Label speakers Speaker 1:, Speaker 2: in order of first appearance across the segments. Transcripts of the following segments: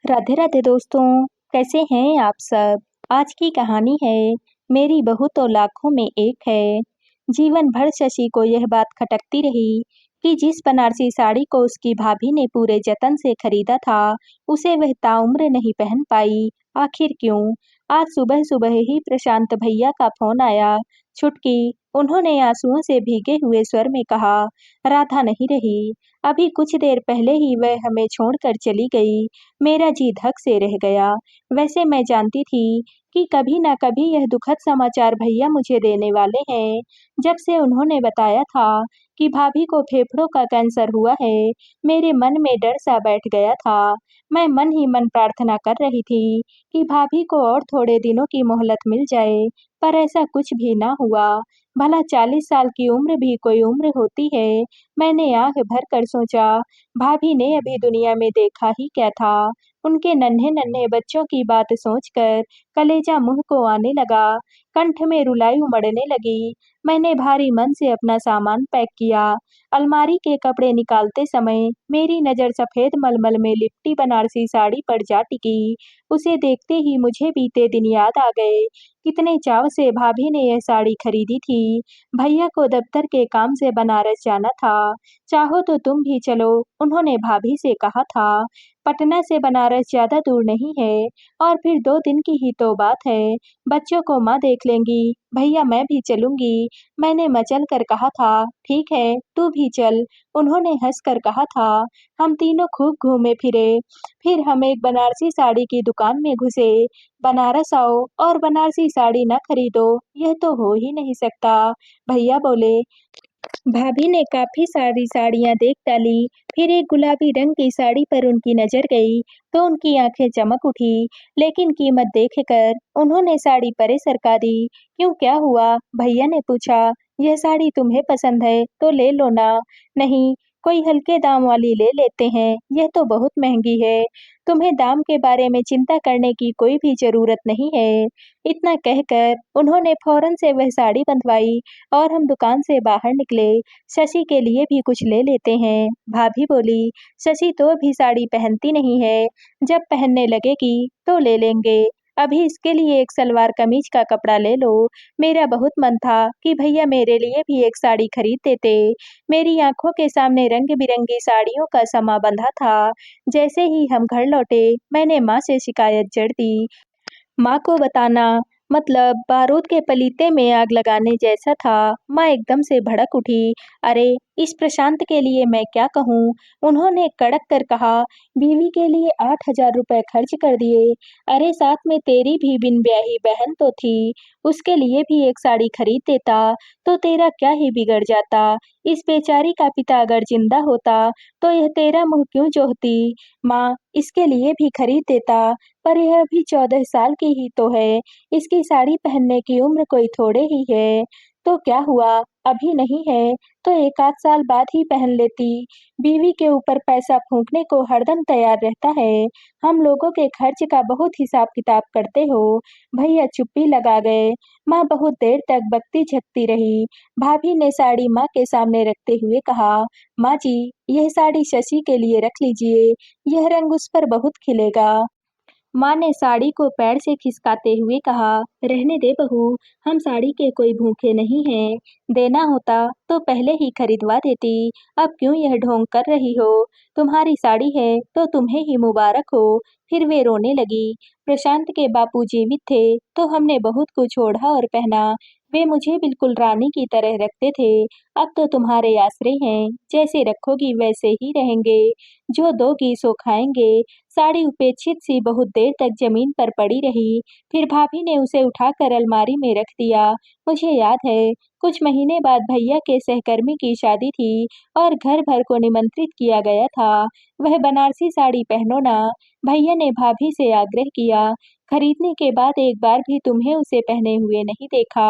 Speaker 1: राधे राधे दोस्तों। कैसे हैं आप सब। आज की कहानी है मेरी बहू तो लाखों में एक है। जीवन भर शशि को यह बात खटकती रही कि जिस बनारसी साड़ी को उसकी भाभी ने पूरे जतन से खरीदा था उसे वह ताउम्र नहीं पहन पाई। आखिर क्यों। आज सुबह सुबह ही प्रशांत भैया का फोन आया। छुटकी। उन्होंने आंसुओं से भीगे हुए स्वर में कहा, राधा नहीं रही। अभी कुछ देर पहले ही वह हमें छोड़कर चली गई। मेरा जी धक से रह गया। वैसे मैं जानती थी कि कभी ना कभी यह दुखद समाचार भैया मुझे देने वाले हैं। जब से उन्होंने बताया था कि भाभी को फेफड़ों का कैंसर हुआ है, मेरे मन में डर सा बैठ गया था। मैं मन ही मन प्रार्थना कर रही थी कि भाभी को और थोड़े दिनों की मोहलत मिल जाए, पर ऐसा कुछ भी ना हुआ। भला 40 साल की उम्र भी कोई उम्र होती है। मैंने आंख भर कर सोचा, भाभी ने अभी दुनिया में देखा ही क्या था। उनके नन्हे-नन्हे बच्चों की बात सोचकर कलेजा मुँह को आने लगा, कंठ में रुलाई उमड़ने लगी। मैंने भारी मन से अपना सामान पैक किया। अलमारी के कपड़े निकालते समय मेरी नज़र सफ़ेद मलमल में लिपटी बनारसी साड़ी पर जा टिकी। उसे देखते ही मुझे बीते दिन याद आ गए। कितने चाव से भाभी ने यह साड़ी खरीदी थी। भैया को दफ्तर के काम से बनारस जाना था। चाहो तो तुम भी चलो, उन्होंने भाभी से कहा था। पटना से बनारस ज़्यादा दूर नहीं है और फिर 2 दिन की ही तो बात है। बच्चों को माँ देख लेंगी। भैया मैं भी चलूँगी। मैंने मचल कर कहा था, ठीक है, तू भी चल। उन्होंने हँसकर कहा था। हम तीनों खूब घूमे फिरे। फिर हम एक बनारसी साड़ी की दुकान में घुसे। बनारस आओ और बनारसी साड़ी न खरीदो, यह तो हो ही नहीं सकता। भैया बोले। भाभी ने काफ़ी सारी साड़ियाँ देख डाली, फिर एक गुलाबी रंग की साड़ी पर उनकी नज़र गई, तो उनकी आंखें चमक उठी, लेकिन कीमत देखकर उन्होंने साड़ी परे सरका दी। क्यों, क्या हुआ? भैया ने पूछा। यह साड़ी तुम्हें पसंद है तो ले लो ना। नहीं, कोई हल्के दाम वाली ले लेते हैं, यह तो बहुत महंगी है। तुम्हें दाम के बारे में चिंता करने की कोई भी ज़रूरत नहीं है। इतना कहकर उन्होंने फौरन से वह साड़ी बंधवाई और हम दुकान से बाहर निकले। शशि के लिए भी कुछ ले लेते हैं। भाभी बोली, शशि तो अभी साड़ी पहनती नहीं है, जब पहनने लगेगी तो ले लेंगे। अभी इसके लिए एक सलवार कमीज का कपड़ा ले लो। मेरा बहुत मन था कि भैया मेरे लिए भी एक साड़ी खरीद देते। मेरी आंखों के सामने रंग बिरंगी साड़ियों का समा बंधा था। जैसे ही हम घर लौटे, मैंने माँ से शिकायत जड़ दी। माँ को बताना मतलब बारूद के पलीते में आग लगाने जैसा था। माँ एकदम से भड़क उठी। अरे, इस प्रशांत के लिए मैं क्या कहूँ। उन्होंने कड़क कर कहा। बीवी के लिए 8,000 रुपए खर्च कर दिए। अरे, साथ में तेरी भी बिन ब्याही बहन तो थी, उसके लिए भी एक साड़ी खरीद देता तो तेरा क्या ही बिगड़ जाता। इस बेचारी का पिता अगर जिंदा होता तो यह तेरा मुंह क्यों जोहती। माँ, इसके लिए भी खरीद देता, पर यह अभी 14 साल की ही तो है। इसकी साड़ी पहनने की उम्र कोई थोड़े ही है। तो क्या हुआ, अभी नहीं है तो 1 आध साल बाद ही पहन लेती। बीवी के ऊपर पैसा फूंकने को हरदम तैयार रहता है। हम लोगों के खर्च का बहुत हिसाब किताब करते हो। भैया चुप्पी लगा गए। माँ बहुत देर तक बकती झकती रही। भाभी ने साड़ी माँ के सामने रखते हुए कहा, माँ जी, यह साड़ी शशि के लिए रख लीजिए, यह रंग उस पर बहुत खिलेगा। माँ ने साड़ी को पैर से खिसकाते हुए कहा, रहने दे बहू, हम साड़ी के कोई भूखे नहीं हैं। देना होता तो पहले ही खरीदवा देती। अब क्यों यह ढोंग कर रही हो। तुम्हारी साड़ी है तो तुम्हें ही मुबारक हो। फिर वे रोने लगी। प्रशांत के बापू जीवित थे तो हमने बहुत कुछ ओढ़ा और पहना। वे मुझे बिल्कुल रानी की तरह रखते थे। अब तो तुम्हारे आसरे हैं, जैसे रखोगी वैसे ही रहेंगे। जो दोगी सो खाएंगे। साड़ी उपेक्षित सी बहुत देर तक जमीन पर पड़ी रही। फिर भाभी ने उसे उठाकर अलमारी में रख दिया। मुझे याद है, कुछ महीने बाद भैया के सहकर्मी की शादी थी और घर भर को निमंत्रित किया गया था। वह बनारसी साड़ी पहनो ना। भैया ने भाभी से आग्रह किया। खरीदने के बाद एक बार भी तुम्हें उसे पहने हुए नहीं देखा।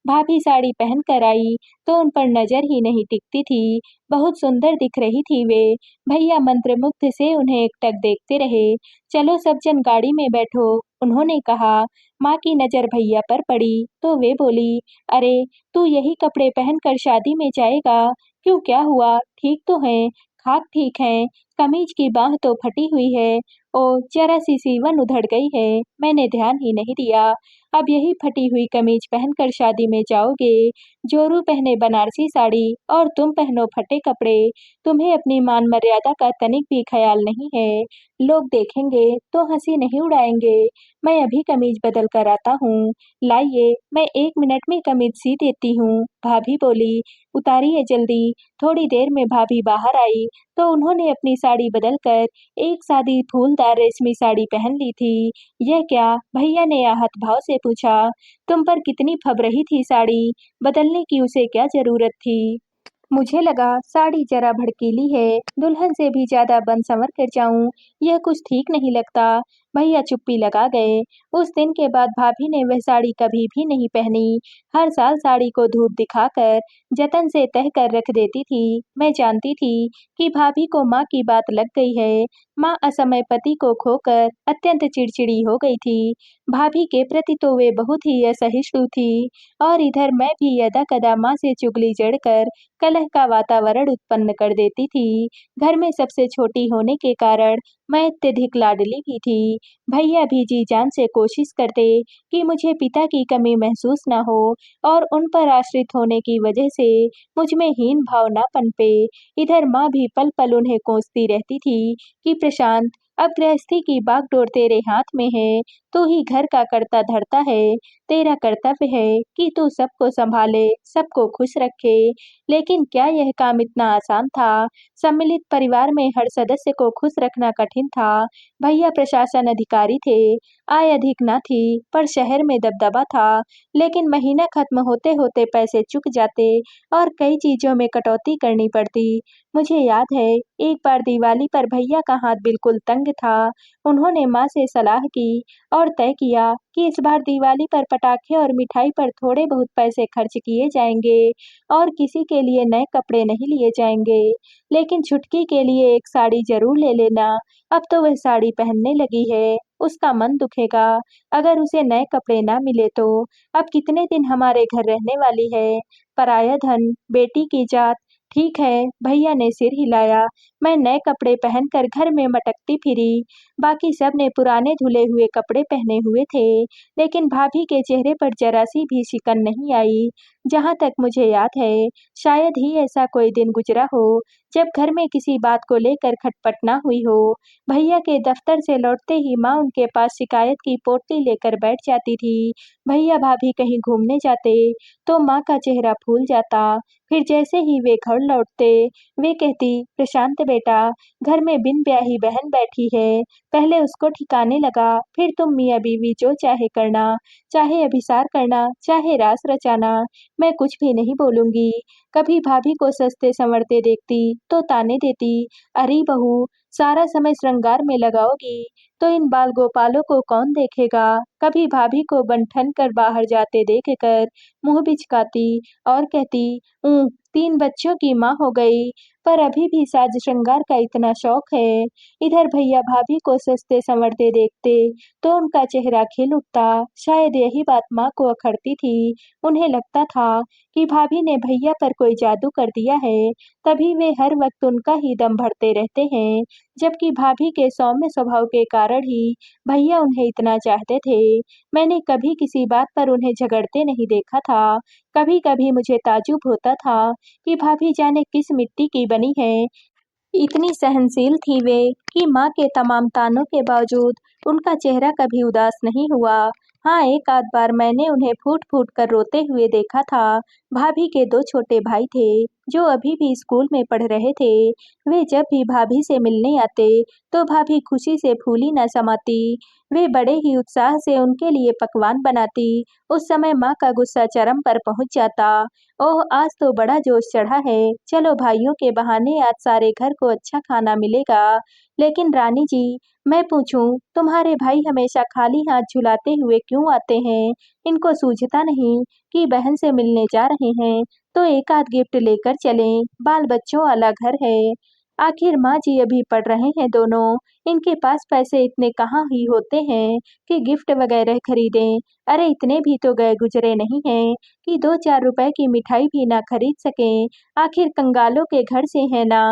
Speaker 1: भाभी साड़ी पहन कर आई तो उन पर नजर ही नहीं टिकती थी। बहुत सुंदर दिख रही थी वे। भैया मंत्रमुग्ध से उन्हें एकटक देखते रहे। चलो सब जन गाड़ी में बैठो, उन्होंने कहा। माँ की नजर भैया पर पड़ी तो वे बोली, अरे, तू यही कपड़े पहनकर शादी में जाएगा। क्यों, क्या हुआ, ठीक तो है। खाक ठीक है, कमीज की बाह तो फटी हुई है ओह! ज़रा-सी सीवन उधड़ गई है, मैंने ध्यान ही नहीं दिया। अब यही फटी हुई कमीज पहनकर शादी में जाओगे, जोरू पहने बनारसी साड़ी और तुम पहनो फटे कपड़े। तुम्हें अपनी मान-मर्यादा का तनिक भी ख़याल नहीं है। लोग देखेंगे तो हँसी नहीं उड़ाएँगे। मैं अभी कमीज बदल कर आता हूँ। लाइए, मैं 1 मिनट में कमीज सी देती हूँ, भाभी बोली। उतारिए जल्दी। थोड़ी देर में भाभी बाहर आई, तो उन्होंने अपनी साड़ी बदलकर एक सादी फूलदार रेशमी साड़ी पहन ली थी। यह क्या? भैया ने आहत भाव से पूछा। तुम पर कितनी फब रही थी साड़ी, बदलने की उसे क्या जरूरत थी? मुझे लगा साड़ी जरा भड़कीली है, दुल्हन से भी ज्यादा बन संवर कर जाऊं, यह कुछ ठीक नहीं लगता। भैया चुप्पी लगा गए। उस दिन के बाद भाभी ने वह साड़ी कभी भी नहीं पहनी। हर साल साड़ी को धूप दिखाकर जतन से तह कर रख देती थी। मैं जानती थी कि भाभी को माँ की बात लग गई है। माँ असमय पति को खोकर अत्यंत चिड़चिड़ी हो गई थी। भाभी के प्रति तो वे बहुत ही असहिष्णु थी और इधर मैं भी यदा-कदा माँ से चुगली जड़कर कलह का वातावरण उत्पन्न कर देती थी। घर में सबसे छोटी होने के कारण मैं अत्यधिक लाडली भी थी। भैया भी जी-जान से कोशिश करते कि मुझे पिता की कमी महसूस न हो और उन पर आश्रित होने की वजह से मुझ में हीन भाव ना पनपे। इधर माँ भी पल-पल उन्हें कोसती रहती थी कि प्रशांत, अब गृहस्थी की बागडोर तेरे हाथ में है, तू ही घर का कर्ता-धर्ता है। तेरा कर्तव्य है कि तू सबको सँभाले, सबको खुश रखे। लेकिन क्या यह काम इतना आसान था? सम्मिलित परिवार में हर सदस्य को खुश रखना कठिन था। भैया प्रशासन अधिकारी थे, आय अधिक न थी, पर शहर में दबदबा था। लेकिन महीना खत्म होते-होते पैसे चुक जाते और कई चीज़ों में कटौती करनी पड़ती। मुझे याद है, एक बार दिवाली पर भैया का हाथ बिल्कुल तंग था। उन्होंने माँ से सलाह की और तय किया कि इस बार दिवाली पर पटाखे और मिठाई पर थोड़े बहुत पैसे खर्च किए जाएंगे और किसी के लिए नए कपड़े नहीं लिए जाएंगे। लेकिन छुटकी के लिए एक साड़ी जरूर ले लेना। अब तो वह साड़ी पहनने लगी है, उसका मन दुखेगा अगर उसे नए कपड़े ना मिले तो। अब कितने दिन हमारे घर रहने वाली है? पराया धन, बेटी की जात। ठीक है, भैया ने सिर हिलाया। मैं नए कपड़े पहनकर घर में मटकती फिरी। बाकी सब ने पुराने धुले हुए कपड़े पहने हुए थे, लेकिन भाभी के चेहरे पर जरा सी भी शिकन नहीं आई। जहाँ तक मुझे याद है, शायद ही ऐसा कोई दिन गुजरा हो जब घर में किसी बात को लेकर खटपट ना हुई हो। भैया के दफ्तर से लौटते ही माँ उनके पास शिकायत की पोटली लेकर बैठ जाती थी। भैया भाभी कहीं घूमने जाते तो माँ का चेहरा फूल जाता। फिर जैसे ही वे घर लौटते, वे कहती, प्रशांत बेटा, घर में बिन ब्याही बहन बैठी है, पहले उसको ठिकाने लगा, फिर तुम मियाँ बीवी जो चाहे करना, चाहे अभिसार करना, चाहे रास रचाना, मैं कुछ भी नहीं बोलूँगी। कभी भाभी को सजते-संवरते देखती तो ताने देती, अरे बहू, सारा समय श्रृंगार में लगाओगी तो इन बाल गोपालों को कौन देखेगा? कभी भाभी को बन-ठन कर बाहर जाते देखकर मुँह बिचकाती और कहती, 3 बच्चों की माँ हो गई, पर अभी भी साज-श्रृंगार का इतना शौक है। इधर भैया भाभी को सजते-संवरते देखते तो उनका चेहरा खिल उठता। शायद यही बात माँ को अखरती थी। उन्हें लगता था कि भाभी ने भैया पर कोई जादू कर दिया है, तभी वे हर वक्त उनका ही दम भरते रहते हैं, जबकि भाभी के सौम्य स्वभाव के कारण ही भैया उन्हें इतना चाहते थे। मैंने कभी किसी बात पर उन्हें झगड़ते नहीं देखा था। कभी-कभी मुझे ताज्जुब होता था कि भाभी जाने किस मिट्टी की बनी है। इतनी सहनशील थी वे कि माँ के तमाम तानों के बावजूद उनका चेहरा कभी उदास नहीं हुआ। हाँ, एक आध बार मैंने उन्हें फूट-फूट कर रोते हुए देखा था। भाभी के 2 छोटे भाई थे, जो अभी भी स्कूल में पढ़ रहे थे। वे जब भी भाभी से मिलने आते, तो भाभी खुशी से फूली न समाती। वे बड़े ही उत्साह से उनके लिए पकवान बनाती। उस समय माँ का गुस्सा चरम पर पहुँच जाता। ओह! आज तो बड़ा जोश चढ़ा है, चलो भाइयों के बहाने आज सारे घर को अच्छा खाना मिलेगा। लेकिन रानी जी, मैं पूछूं, तुम्हारे भाई हमेशा खाली हाथ झुलाते हुए क्यों आते हैं? इनको सूझता नहीं कि बहन से मिलने जा रहे हैं, तो एक आध गिफ्ट लेकर चलें, बाल बच्चों वाला घर है। आखिर माँ जी अभी पढ़ रहे हैं दोनों, इनके पास पैसे इतने कहाँ ही होते हैं कि गिफ्ट वगैरह खरीदें। अरे इतने भी तो गए गुजरे नहीं हैं कि 2-4 रुपए की मिठाई भी ना खरीद सकें। आखिर कंगालों के घर से हैं ना।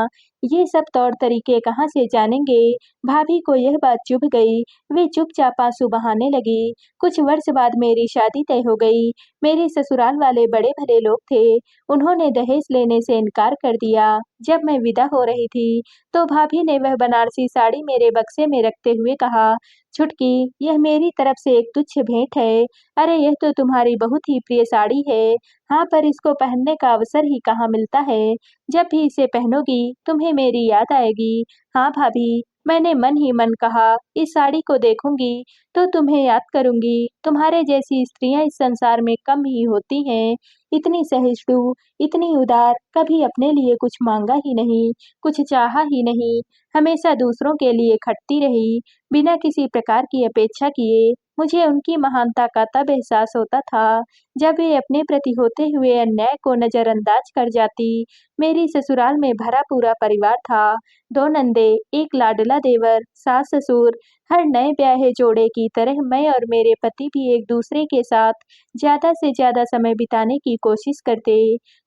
Speaker 1: ये सब तौर तरीके कहाँ से जानेंगे? भाभी को यह बात चुभ गई। वे चुपचाप आंसू बहाने लगी। कुछ वर्ष बाद मेरी शादी तय हो गई। मेरे ससुराल वाले बड़े भले लोग थे। उन्होंने दहेज लेने से इनकार कर दिया। जब मैं विदा हो रही थी, तो भाभी ने वह बनारसी साड़ी मेरे बक्से में रखते हुए कहा, छुटकी, यह मेरी तरफ से एक तुच्छ भेंट है। अरे यह तो तुम्हारी बहुत ही प्रिय साड़ी है। हाँ, पर इसको पहनने का अवसर ही कहाँ मिलता है। जब भी इसे पहनोगी, तुम्हें मेरी याद आएगी। हाँ भाभी, मैंने मन ही मन कहा, इस साड़ी को देखूंगी तो तुम्हें याद करूंगी। तुम्हारे जैसी स्त्रियां इस संसार में कम ही होती हैं। इतनी सहिष्णु, इतनी उदार, कभी अपने लिए कुछ मांगा ही नहीं, कुछ चाहा ही नहीं। हमेशा दूसरों के लिए खटती रही, बिना किसी प्रकार की अपेक्षा किए। मुझे उनकी महानता का तब एहसास होता था, जब वे अपने प्रति होते हुए अन्याय को नजरअंदाज कर जाती। मेरी ससुराल में भरा पूरा परिवार था। 2 नंदे, एक लाडला देवर, सास-ससुर। हर नए ब्याहे जोड़े की तरह मैं और मेरे पति भी एक-दूसरे के साथ ज़्यादा से ज़्यादा समय बिताने की कोशिश करते।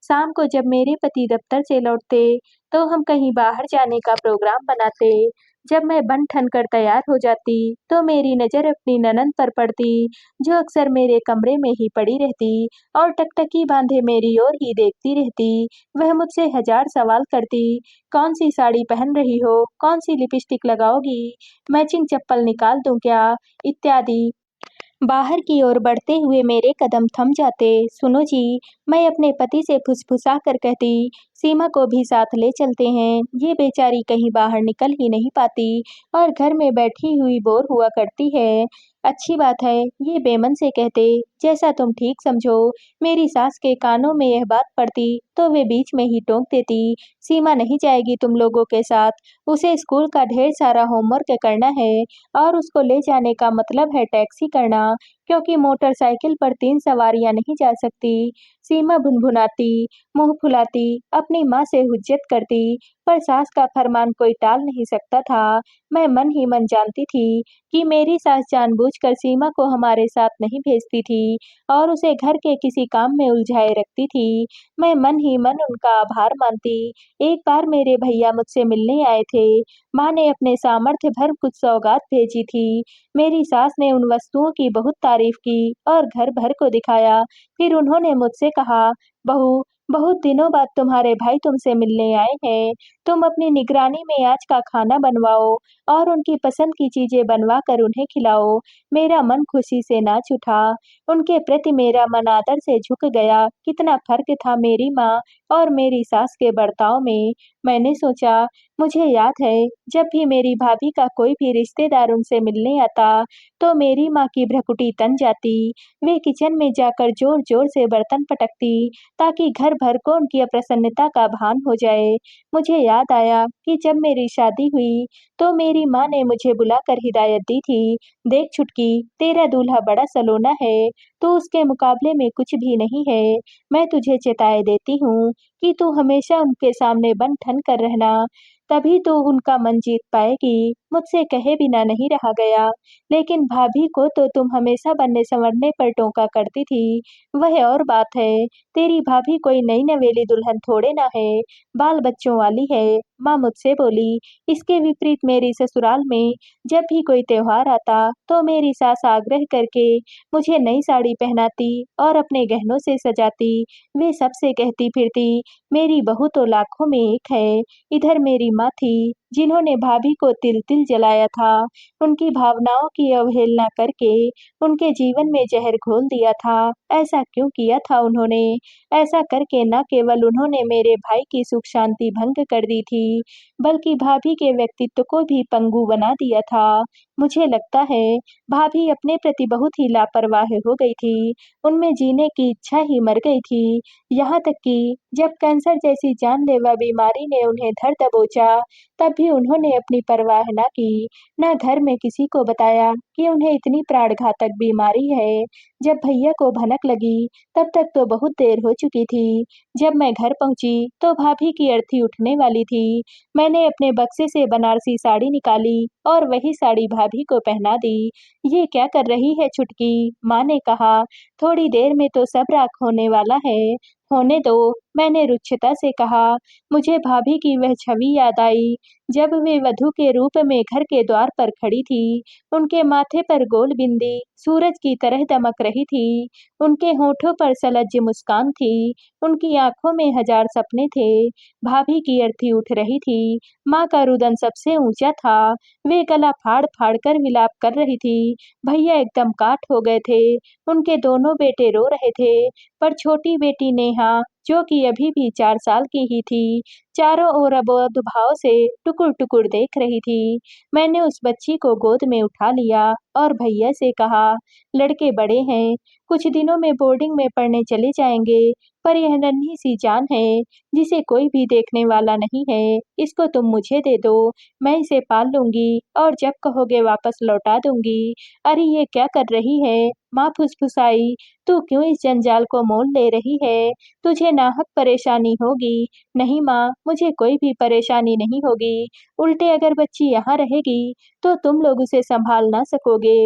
Speaker 1: शाम को जब मेरे पति दफ्तर से लौटते, तो हम कहीं बाहर जाने का प्रोग्राम बनाते। जब मैं बन-ठन कर तैयार हो जाती, तो मेरी नज़र अपनी ननंद पर पड़ती, जो अक्सर मेरे कमरे में ही पड़ी रहती और टकटकी बांधे मेरी ओर ही देखती रहती। वह मुझसे हजार सवाल करती, कौन-सी साड़ी पहन रही हो? कौन-सी लिपस्टिक लगाओगी? मैचिंग चप्पल निकाल दूँ क्या? इत्यादि। बाहर की ओर बढ़ते हुए मेरे कदम थम जाते। सुनो जी, मैं अपने पति से फुसफुसा कर कहती, सीमा को भी साथ ले चलते हैं। ये बेचारी कहीं बाहर निकल ही नहीं पाती और घर में बैठी हुई बोर हुआ करती है। अच्छी बात है, ये बेमन से कहते, जैसा तुम ठीक समझो। मेरी सास के कानों में यह बात पड़ती, तो वे बीच में ही टोक देती, सीमा नहीं जाएगी तुम लोगों के साथ। उसे स्कूल का ढेर सारा होमवर्क करना है और उसको ले जाने का मतलब है टैक्सी करना, क्योंकि मोटरसाइकिल पर 3 सवारियां नहीं जा सकती। सीमा भुनभुनाती, मुंह फुलाती, अपनी माँ से हुज्जत करती, पर सास का फरमान कोई टाल नहीं सकता था। मैं मन ही मन जानती थी कि मेरी सास जानबूझकर सीमा को हमारे साथ नहीं भेजती थी और उसे घर के किसी काम में उलझाए रखती थी। मैं मन ही मन उनका आभार मानती। एक बार मेरे भैया मुझसे मिलने आए थे। माँ ने अपने सामर्थ्य भर कुछ सौगात भेजी थी। मेरी सास ने उन वस्तुओं की बहुत तारीफ की और घर भर को दिखाया। फिर उन्होंने मुझसे कहा, बहू, बहुत दिनों बाद तुम्हारे भाई तुमसे मिलने आए हैं। तुम अपनी निगरानी में आज का खाना बनवाओ और उनकी पसंद की चीजें बनवा कर उन्हें खिलाओ। मेरा मन खुशी से नाच उठा। उनके प्रति मेरा मन आदर से झुक गया। कितना फर्क था मेरी माँ और मेरी सास के बर्ताव में। मैंने सोचा, मुझे याद है, जब भी मेरी भाभी का कोई भी रिश्तेदार उनसे मिलने आता, तो मेरी माँ की भ्रुकुटी तन जाती। वे किचन में जाकर जोर-जोर से बर्तन पटकती, ताकि घर भर को उनकी अप्रसन्नता का भान हो जाए। मुझे याद आया कि जब मेरी शादी हुई, तो मेरी माँ ने मुझे बुलाकर हिदायत दी थी, देख छुटकी, तेरा दूल्हा बड़ा सलोना है, तो उसके मुकाबले में कुछ भी नहीं है। मैं तुझे चेताए देती हूँ कि तू हमेशा उनके सामने बन-ठन कर रहना, तभी तो उनका मन जीत पाएगी। मुझसे कहे बिना नहीं रहा गया, लेकिन भाभी को तो तुम हमेशा बनने-संवरने पर टोका करती थी। वह और बात है, तेरी भाभी कोई नई-नवेली दुल्हन थोड़े ना है, बाल-बच्चों वाली है। माँ मुझसे बोली। इसके विपरीत मेरी ससुराल में जब भी कोई त्योहार आता, तो मेरी सास आग्रह करके मुझे नई साड़ी पहनाती और अपने गहनों से सजाती। वे सबसे कहती फिरती, मेरी बहू तो लाखों में एक है। इधर मेरी माँ थी, जिन्होंने भाभी को तिल-तिल जलाया था। उनकी भावनाओं की अवहेलना करके उनके जीवन में ज़हर घोल दिया था। ऐसा क्यों किया था उन्होंने? ऐसा करके न केवल उन्होंने मेरे भाई की सुख शांति भंग कर दी थी, बल्कि भाभी के व्यक्तित्व को भी पंगु बना दिया था। मुझे लगता है, भाभी अपने प्रति बहुत ही लापरवाह हो गई थी। उनमें जीने की इच्छा ही मर गई थी। यहाँ तक कि जब कैंसर जैसी जानलेवा बीमारी ने उन्हें धर दबोचा, तब भी उन्होंने अपनी परवाह ना की, ना घर में किसी को बताया कि उन्हें इतनी प्राणघातक बीमारी है। जब भैया को भनक लगी, तब तक तो बहुत देर हो चुकी थी। जब मैं घर पहुंची तो भाभी की अर्थी उठने वाली थी। मैंने अपने बक्से से बनारसी साड़ी निकाली और वही साड़ी भाभी को पहना दी। ये क्या कर रही है छुटकी? माँ ने कहा, थोड़ी देर में तो सब राख होने वाला है। होने दो, मैंने रुक्षता से कहा। मुझे भाभी की वह छवि याद आई जब वे वधू के रूप में घर के द्वार पर खड़ी थी। उनके माथे पर गोल बिंदी सूरज की तरह दमक रही थी। उनके होठों पर सलज्ज मुस्कान थी। उनकी आंखों में हजार सपने थे। भाभी की अर्थी उठ रही थी। माँ का रुदन सबसे ऊंचा था। वे गला फाड़ फाड़ कर विलाप कर रही थी। भैया एकदम काठ हो गए थे। उनके दोनों बेटे रो रहे थे, पर छोटी बेटी नेहा, जो कि अभी भी 4 साल की ही थी, चारों ओर अबोध भाव से टुकुर-टुकुर देख रही थी। मैंने उस बच्ची को गोद में उठा लिया और भैया से कहा, लड़के बड़े हैं, कुछ दिनों में बोर्डिंग में पढ़ने चले जाएंगे, पर यह नन्ही सी जान है, जिसे कोई भी देखने वाला नहीं है। इसको तुम मुझे दे दो, मैं इसे पाल लूंगी और जब कहोगे वापस लौटा दूंगी। अरे ये क्या कर रही है? माँ फुसफुसाई, तू क्यों इस जंजाल को मोल ले रही है? तुझे नाहक परेशानी होगी। नहीं माँ, मुझे कोई भी परेशानी नहीं होगी। उल्टे अगर बच्ची यहाँ रहेगी, तो तुम लोग उसे संभाल ना सकोगे।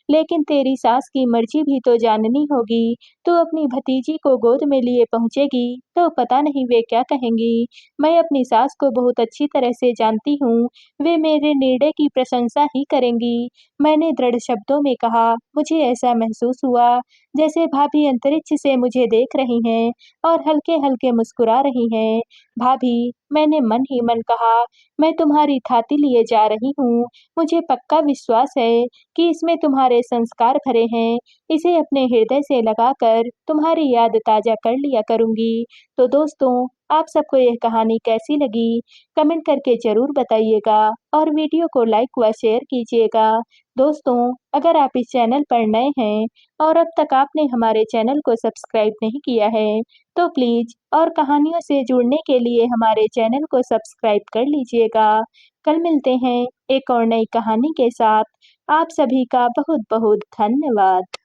Speaker 1: लेकिन तेरी सास की मर्जी भी तो जाननी होगी। तू अपनी भतीजी को गोद में लिए पहुँचेगी, तो पता नहीं वे क्या कहेंगी। मैं अपनी सास को बहुत अच्छी तरह से जानती हूँ। वे मेरे निर्णय की प्रशंसा ही करेंगी। मैंने दृढ़ शब्दों में कहा। मुझे ऐसा महसूस हुआ जैसे भाभी अंतरिक्ष से मुझे देख रही हैं और हल्के-हल्के मुस्कुरा रही हैं। भाभी, मैंने मन ही मन कहा, मैं तुम्हारी थाती लिए जा रही हूँ। मुझे पक्का विश्वास है कि इसमें तुम्हारे संस्कार भरे हैं। इसे अपने हृदय से लगाकर तुम्हारी याद ताज़ा कर लिया करूँगी। तो दोस्तों, आप सबको यह कहानी कैसी लगी? कमेंट करके ज़रूर बताइएगा और वीडियो को लाइक व शेयर कीजिएगा। दोस्तों, अगर आप इस चैनल पर नए हैं और अब तक आपने हमारे चैनल को सब्सक्राइब नहीं किया है, तो प्लीज़ और कहानियों से जुड़ने के लिए हमारे चैनल को सब्सक्राइब कर लीजिएगा। कल मिलते हैं एक और नई कहानी के साथ। आप सभी का बहुत-बहुत धन्यवाद।